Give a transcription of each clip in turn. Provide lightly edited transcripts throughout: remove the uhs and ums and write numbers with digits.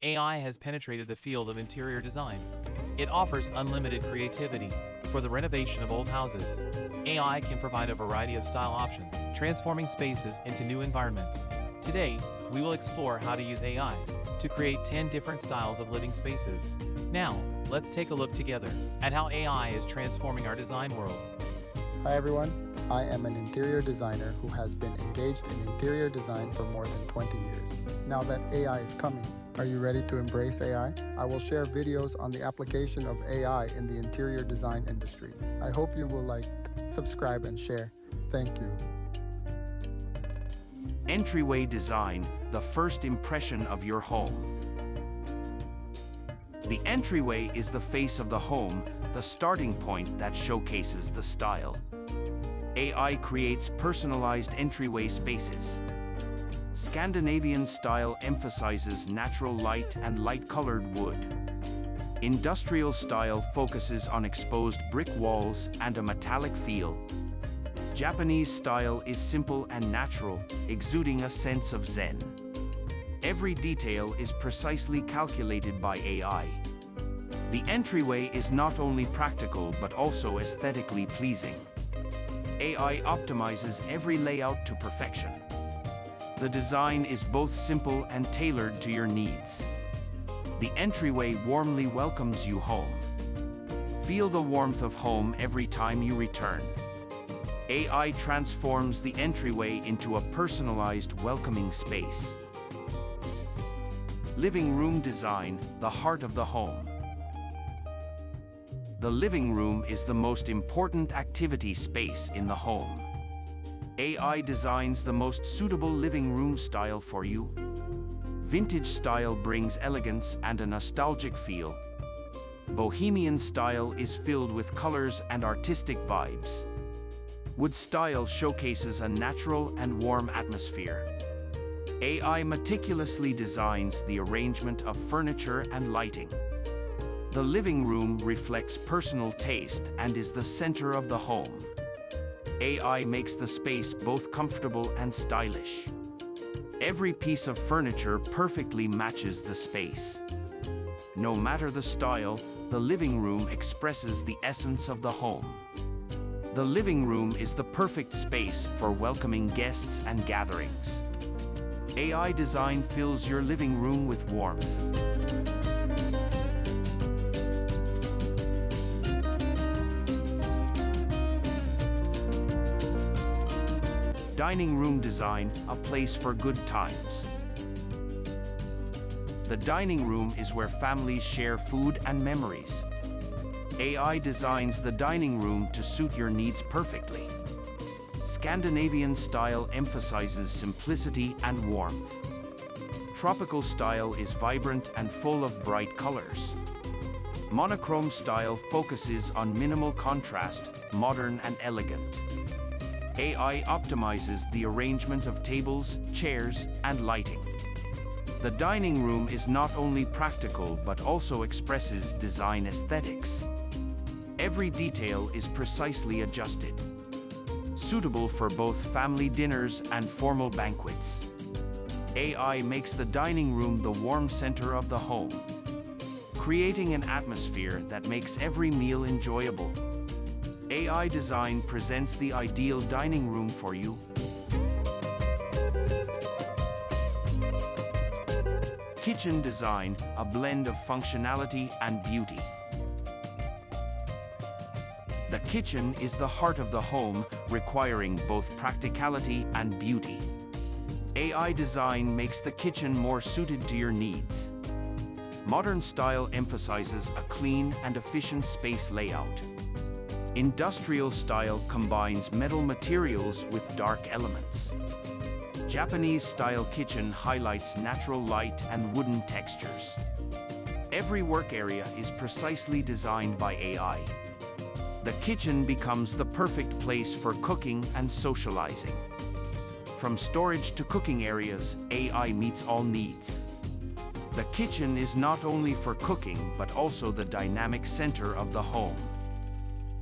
AI has penetrated the field of interior design. It offers unlimited creativity for the renovation of old houses. AI can provide a variety of style options, transforming spaces into new environments. Today, we will explore how to use AI to create 10 different styles of living spaces. Now, let's take a look together at how AI is transforming our design world. Hi everyone, I am an interior designer who has been engaged in interior design for more than 20 years. Now that AI is coming, are you ready to embrace AI? I will share videos on the application of AI in the interior design industry. I hope you will like, subscribe, and share. Thank you. Entryway design, the first impression of your home. The entryway is the face of the home, the starting point that showcases the style. AI creates personalized entryway spaces. Scandinavian style emphasizes natural light and light-colored wood. Industrial style focuses on exposed brick walls and a metallic feel. Japanese style is simple and natural, exuding a sense of zen. Every detail is precisely calculated by AI. The entryway is not only practical but also aesthetically pleasing. AI optimizes every layout to perfection. The design is both simple and tailored to your needs. The entryway warmly welcomes you home. Feel the warmth of home every time you return. AI transforms the entryway into a personalized, welcoming space. Living room design, the heart of the home. The living room is the most important activity space in the home. AI designs the most suitable living room style for you. Vintage style brings elegance and a nostalgic feel. Bohemian style is filled with colors and artistic vibes. Wood style showcases a natural and warm atmosphere. AI meticulously designs the arrangement of furniture and lighting. The living room reflects personal taste and is the center of the home. AI makes the space both comfortable and stylish. Every piece of furniture perfectly matches the space. No matter the style, the living room expresses the essence of the home. The living room is the perfect space for welcoming guests and gatherings. AI design fills your living room with warmth. Dining room design, a place for good times. The dining room is where families share food and memories. AI designs the dining room to suit your needs perfectly. Scandinavian style emphasizes simplicity and warmth. Tropical style is vibrant and full of bright colors. Monochrome style focuses on minimal contrast, modern and elegant. AI optimizes the arrangement of tables, chairs, and lighting. The dining room is not only practical but also expresses design aesthetics. Every detail is precisely adjusted, suitable for both family dinners and formal banquets. AI makes the dining room the warm center of the home, creating an atmosphere that makes every meal enjoyable. AI design presents the ideal dining room for you. Kitchen design, a blend of functionality and beauty. The kitchen is the heart of the home, requiring both practicality and beauty. AI design makes the kitchen more suited to your needs. Modern style emphasizes a clean and efficient space layout. Industrial style combines metal materials with dark elements. Japanese style kitchen highlights natural light and wooden textures. Every work area is precisely designed by AI. The kitchen becomes the perfect place for cooking and socializing. From storage to cooking areas, AI meets all needs. The kitchen is not only for cooking but also the dynamic center of the home.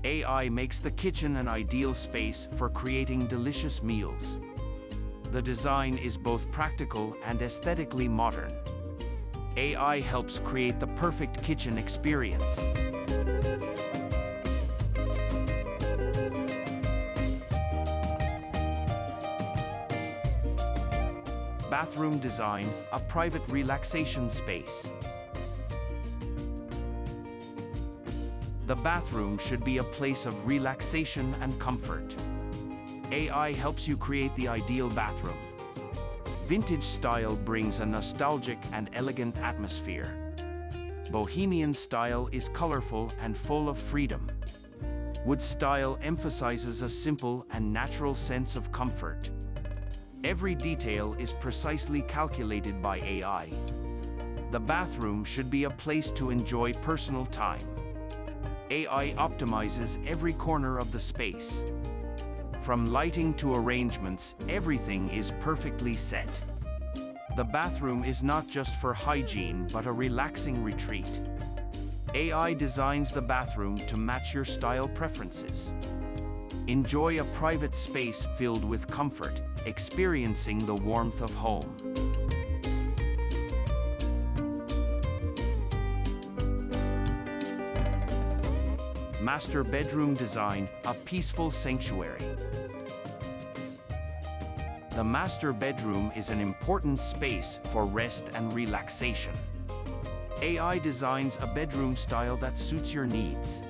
AI makes the kitchen an ideal space for creating delicious meals. The design is both practical and aesthetically modern. AI helps create the perfect kitchen experience. Bathroom design, a private relaxation space. The bathroom should be a place of relaxation and comfort. AI helps you create the ideal bathroom. Vintage style brings a nostalgic and elegant atmosphere. Bohemian style is colorful and full of freedom. Wood style emphasizes a simple and natural sense of comfort. Every detail is precisely calculated by AI. The bathroom should be a place to enjoy personal time. AI optimizes every corner of the space. From lighting to arrangements, everything is perfectly set. The bathroom is not just for hygiene, but a relaxing retreat. AI designs the bathroom to match your style preferences. Enjoy a private space filled with comfort, experiencing the warmth of home. Master bedroom design, a peaceful sanctuary. The master bedroom is an important space for rest and relaxation. AI designs a bedroom style that suits your needs.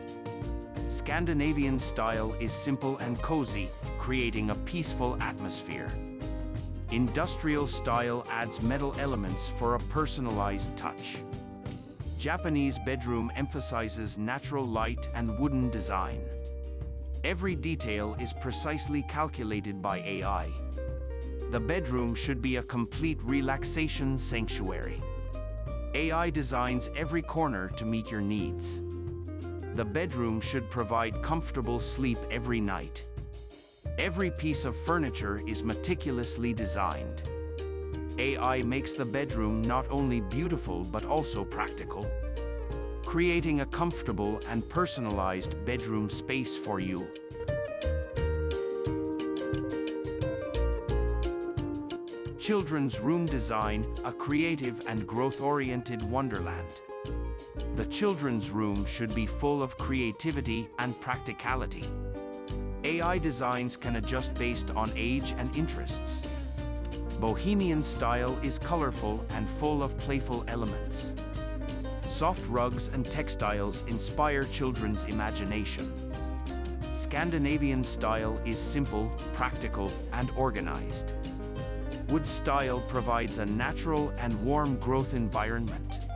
Scandinavian style is simple and cozy, creating a peaceful atmosphere. Industrial style adds metal elements for a personalized touch. Japanese bedroom emphasizes natural light and wooden design. Every detail is precisely calculated by AI. The bedroom should be a complete relaxation sanctuary. AI designs every corner to meet your needs. The bedroom should provide comfortable sleep every night. Every piece of furniture is meticulously designed. AI makes the bedroom not only beautiful but also practical, creating a comfortable and personalized bedroom space for you. Children's room design, a creative and growth-oriented wonderland. The children's room should be full of creativity and practicality. AI designs can adjust based on age and interests. Bohemian style is colorful and full of playful elements. Soft rugs and textiles inspire children's imagination. Scandinavian style is simple, practical, and organized. Wood style provides a natural and warm growth environment.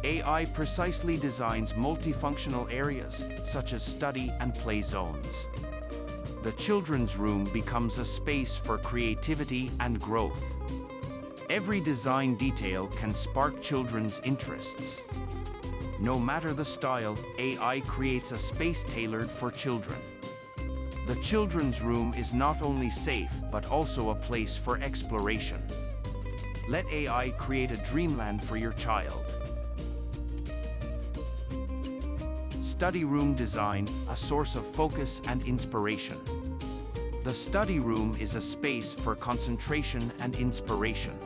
AI precisely designs multifunctional areas, such as study and play zones. The children's room becomes a space for creativity and growth. Every design detail can spark children's interests. No matter the style, AI creates a space tailored for children. The children's room is not only safe, but also a place for exploration. Let AI create a dreamland for your child. Study room design, a source of focus and inspiration. The study room is a space for concentration and inspiration.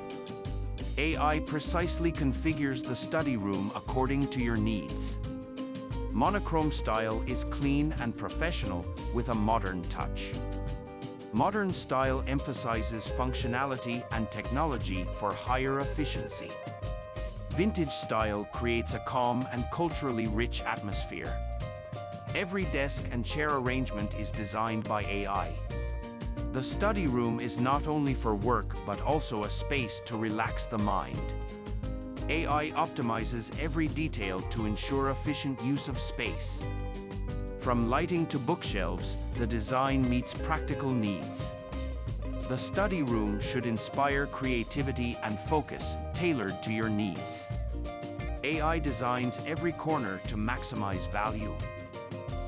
AI precisely configures the study room according to your needs. Monochrome style is clean and professional with a modern touch. Modern style emphasizes functionality and technology for higher efficiency. Vintage style creates a calm and culturally rich atmosphere. Every desk and chair arrangement is designed by AI. The study room is not only for work, but also a space to relax the mind. AI optimizes every detail to ensure efficient use of space. From lighting to bookshelves, the design meets practical needs. The study room should inspire creativity and focus, tailored to your needs. AI designs every corner to maximize value,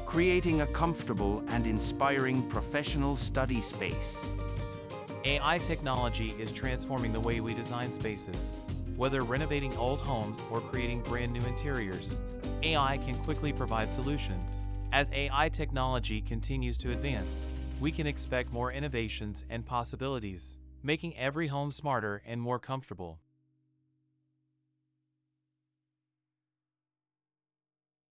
creating a comfortable and inspiring professional study space. AI technology is transforming the way we design spaces. Whether renovating old homes or creating brand new interiors, AI can quickly provide solutions. As AI technology continues to advance, we can expect more innovations and possibilities, making every home smarter and more comfortable.